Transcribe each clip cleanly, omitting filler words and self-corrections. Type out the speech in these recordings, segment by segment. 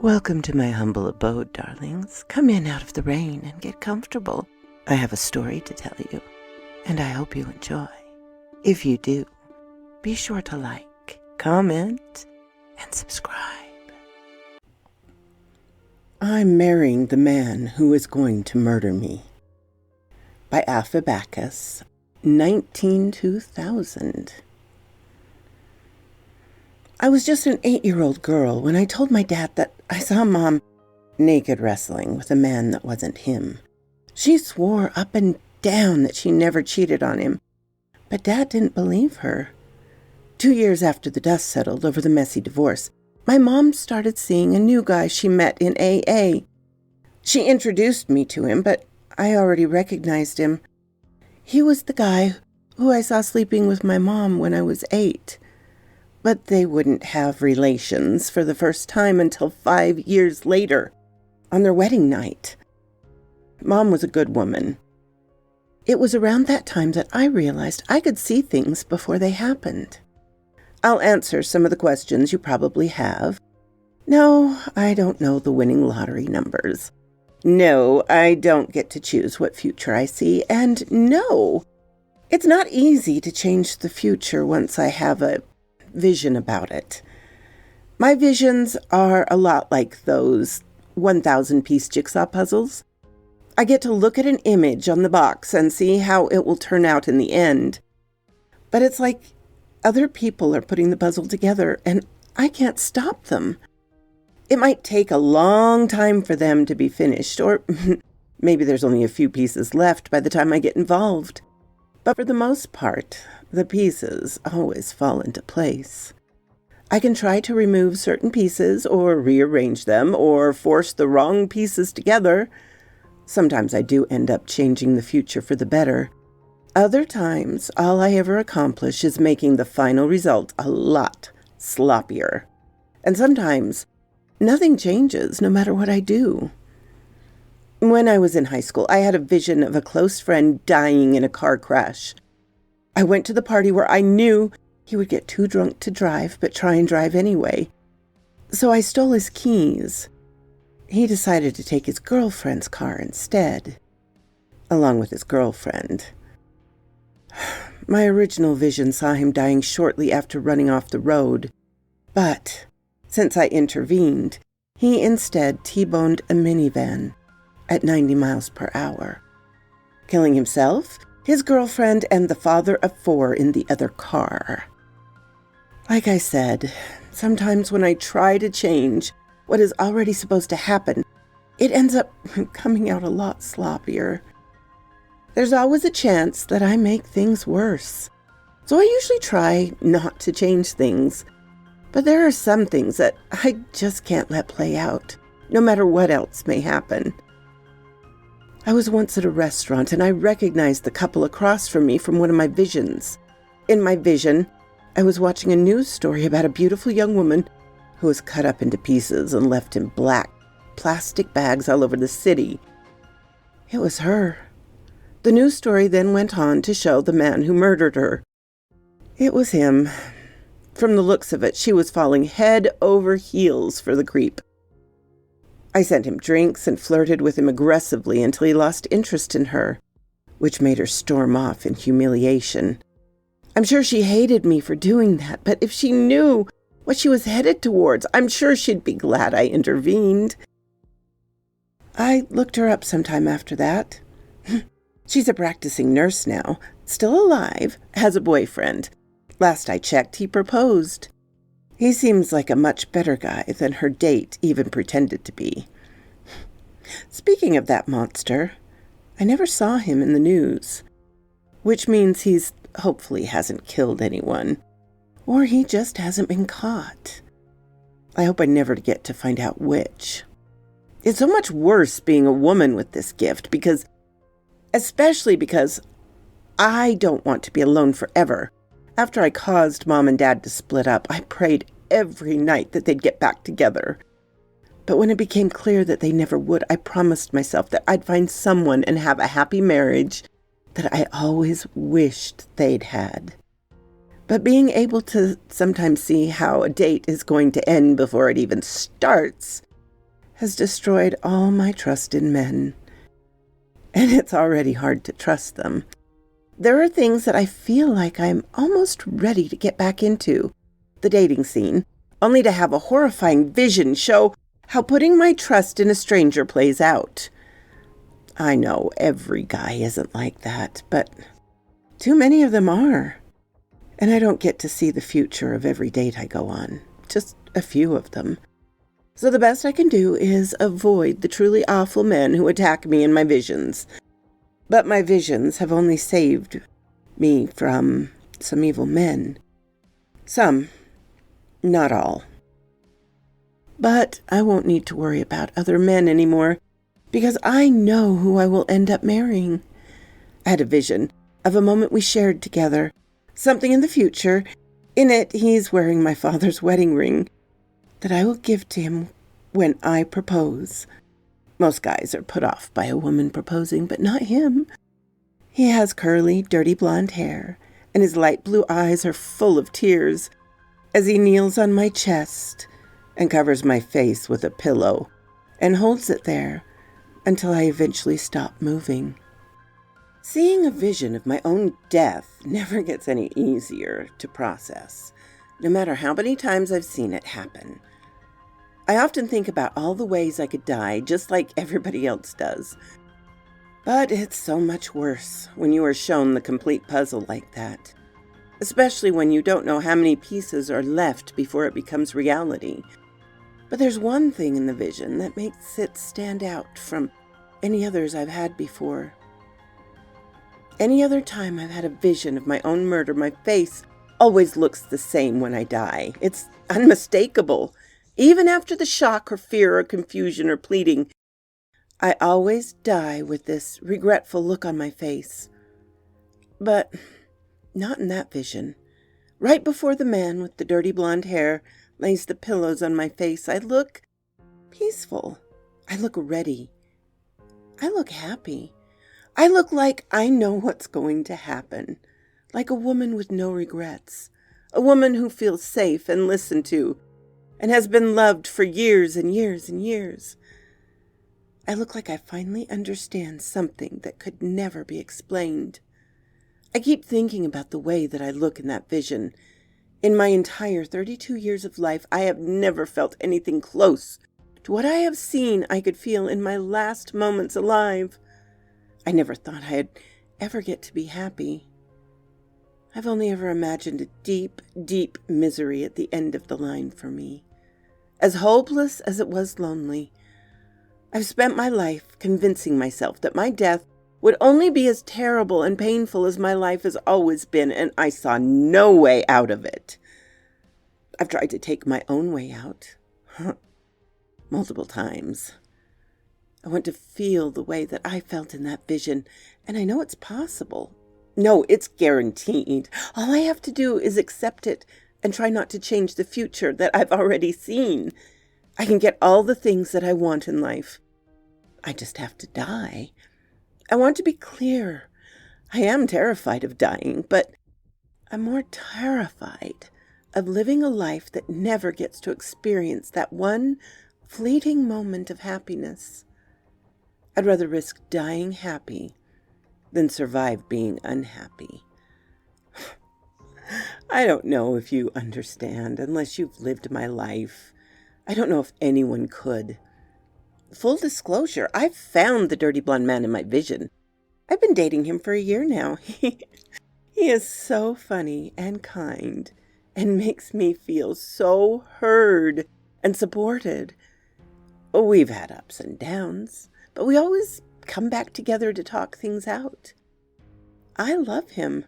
Welcome to my humble abode, darlings. Come in out of the rain and get comfortable. I have a story to tell you, and I hope you enjoy. If you do, be sure to like, comment, and subscribe. I'm marrying the man who is going to murder me. By Alpha Bacchus, 2000. I was just an 8-year-old girl when I told my dad that I saw Mom naked wrestling with a man that wasn't him. She swore up and down that she never cheated on him, but Dad didn't believe her. 2 years after the dust settled over the messy divorce, my mom started seeing a new guy she met in AA. She introduced me to him, but I already recognized him. He was the guy who I saw sleeping with my mom when I was 8. But they wouldn't have relations for the first time until 5 years later, on their wedding night. Mom was a good woman. It was around that time that I realized I could see things before they happened. I'll answer some of the questions you probably have. No, I don't know the winning lottery numbers. No, I don't get to choose what future I see. And no, it's not easy to change the future once I have a vision about it. My visions are a lot like those 1,000-piece jigsaw puzzles. I get to look at an image on the box and see how it will turn out in the end. But it's like other people are putting the puzzle together and I can't stop them. It might take a long time for them to be finished, or maybe there's only a few pieces left by the time I get involved. But for the most part, the pieces always fall into place. I can try to remove certain pieces or rearrange them or force the wrong pieces together. Sometimes I do end up changing the future for the better. Other times, all I ever accomplish is making the final result a lot sloppier. And sometimes, nothing changes no matter what I do. When I was in high school, I had a vision of a close friend dying in a car crash. I went to the party where I knew he would get too drunk to drive, but try and drive anyway. So I stole his keys. He decided to take his girlfriend's car instead, along with his girlfriend. My original vision saw him dying shortly after running off the road, but since I intervened, he instead T-boned a minivan at 90 miles per hour, killing himself, his girlfriend, and the father of 4 in the other car. Like I said, sometimes when I try to change what is already supposed to happen, it ends up coming out a lot sloppier. There's always a chance that I make things worse, so I usually try not to change things. But there are some things that I just can't let play out, no matter what else may happen. I was once at a restaurant and I recognized the couple across from me from one of my visions. In my vision, I was watching a news story about a beautiful young woman who was cut up into pieces and left in black plastic bags all over the city. It was her. The news story then went on to show the man who murdered her. It was him. From the looks of it, she was falling head over heels for the creep. I sent him drinks and flirted with him aggressively until he lost interest in her, which made her storm off in humiliation. I'm sure she hated me for doing that, but if she knew what she was headed towards, I'm sure she'd be glad I intervened. I looked her up sometime after that. She's a practicing nurse now, still alive, has a boyfriend. Last I checked, he proposed. He seems like a much better guy than her date even pretended to be. Speaking of that monster, I never saw him in the news, which means he's hopefully hasn't killed anyone, or he just hasn't been caught. I hope I never get to find out which. It's so much worse being a woman with this gift especially because I don't want to be alone forever. After I caused Mom and Dad to split up, I prayed every night that they'd get back together. But when it became clear that they never would, I promised myself that I'd find someone and have a happy marriage that I always wished they'd had. But being able to sometimes see how a date is going to end before it even starts has destroyed all my trust in men. And it's already hard to trust them. There are things that I feel like I'm almost ready to get back into, the dating scene, only to have a horrifying vision show how putting my trust in a stranger plays out. I know every guy isn't like that, but too many of them are. And I don't get to see the future of every date I go on, just a few of them. So the best I can do is avoid the truly awful men who attack me in my visions. But my visions have only saved me from some evil men. Some, not all. But I won't need to worry about other men anymore, because I know who I will end up marrying. I had a vision of a moment we shared together, something in the future. In it, he's wearing my father's wedding ring that I will give to him when I propose. Most guys are put off by a woman proposing, but not him. He has curly, dirty blonde hair, and his light blue eyes are full of tears as he kneels on my chest and covers my face with a pillow and holds it there until I eventually stop moving. Seeing a vision of my own death never gets any easier to process, no matter how many times I've seen it happen. I often think about all the ways I could die, just like everybody else does. But it's so much worse when you are shown the complete puzzle like that, especially when you don't know how many pieces are left before it becomes reality. But there's one thing in the vision that makes it stand out from any others I've had before. Any other time I've had a vision of my own murder, my face always looks the same when I die. It's unmistakable. Even after the shock or fear or confusion or pleading, I always die with this regretful look on my face. But not in that vision. Right before the man with the dirty blonde hair lays the pillows on my face, I look peaceful. I look ready. I look happy. I look like I know what's going to happen. Like a woman with no regrets. A woman who feels safe and listened to and has been loved for years and years and years. I look like I finally understand something that could never be explained. I keep thinking about the way that I look in that vision. In my entire 32 years of life, I have never felt anything close to what I have seen I could feel in my last moments alive. I never thought I'd ever get to be happy. I've only ever imagined a deep, deep misery at the end of the line for me. As hopeless as it was lonely, I've spent my life convincing myself that my death would only be as terrible and painful as my life has always been, and I saw no way out of it. I've tried to take my own way out. Multiple times. I want to feel the way that I felt in that vision, and I know it's possible. No, it's guaranteed. All I have to do is accept it and try not to change the future that I've already seen. I can get all the things that I want in life. I just have to die. I want to be clear. I am terrified of dying, but I'm more terrified of living a life that never gets to experience that one fleeting moment of happiness. I'd rather risk dying happy than survive being unhappy. I don't know if you understand unless you've lived my life. I don't know if anyone could. Full disclosure, I've found the dirty blonde man in my vision. I've been dating him for a year now. He is so funny and kind and makes me feel so heard and supported. We've had ups and downs, but we always come back together to talk things out. I love him.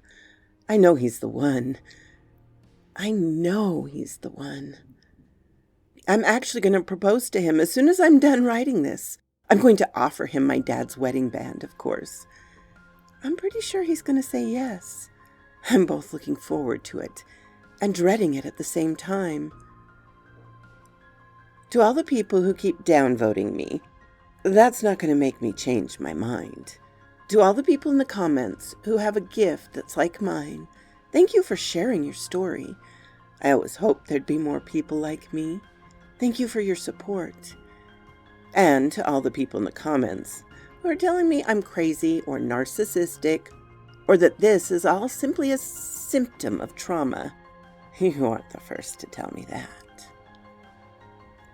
I know he's the one. I know he's the one. I'm actually going to propose to him as soon as I'm done writing this. I'm going to offer him my dad's wedding band, of course. I'm pretty sure he's going to say yes. I'm both looking forward to it and dreading it at the same time. To all the people who keep downvoting me, that's not going to make me change my mind. To all the people in the comments who have a gift that's like mine, thank you for sharing your story. I always hoped there'd be more people like me. Thank you for your support. And to all the people in the comments who are telling me I'm crazy or narcissistic, or that this is all simply a symptom of trauma, you aren't the first to tell me that.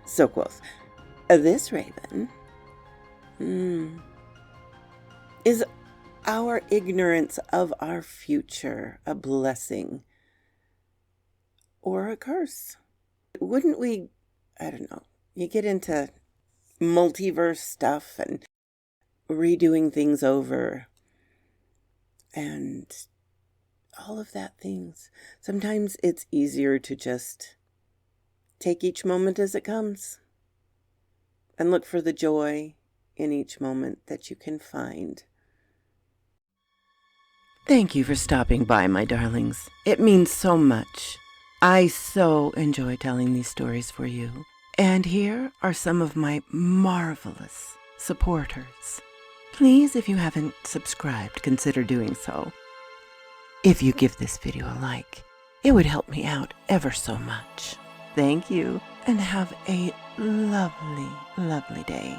So, quoth, this raven is our ignorance of our future a blessing or a curse? Wouldn't we, I don't know, you get into multiverse stuff and redoing things over and all of that things. Sometimes it's easier to just take each moment as it comes and look for the joy in each moment that you can find. Thank you for stopping by, my darlings. It means so much. I so enjoy telling these stories for you. And here are some of my marvelous supporters. Please, if you haven't subscribed, consider doing so. If you give this video a like, it would help me out ever so much. Thank you, and have a lovely, lovely day.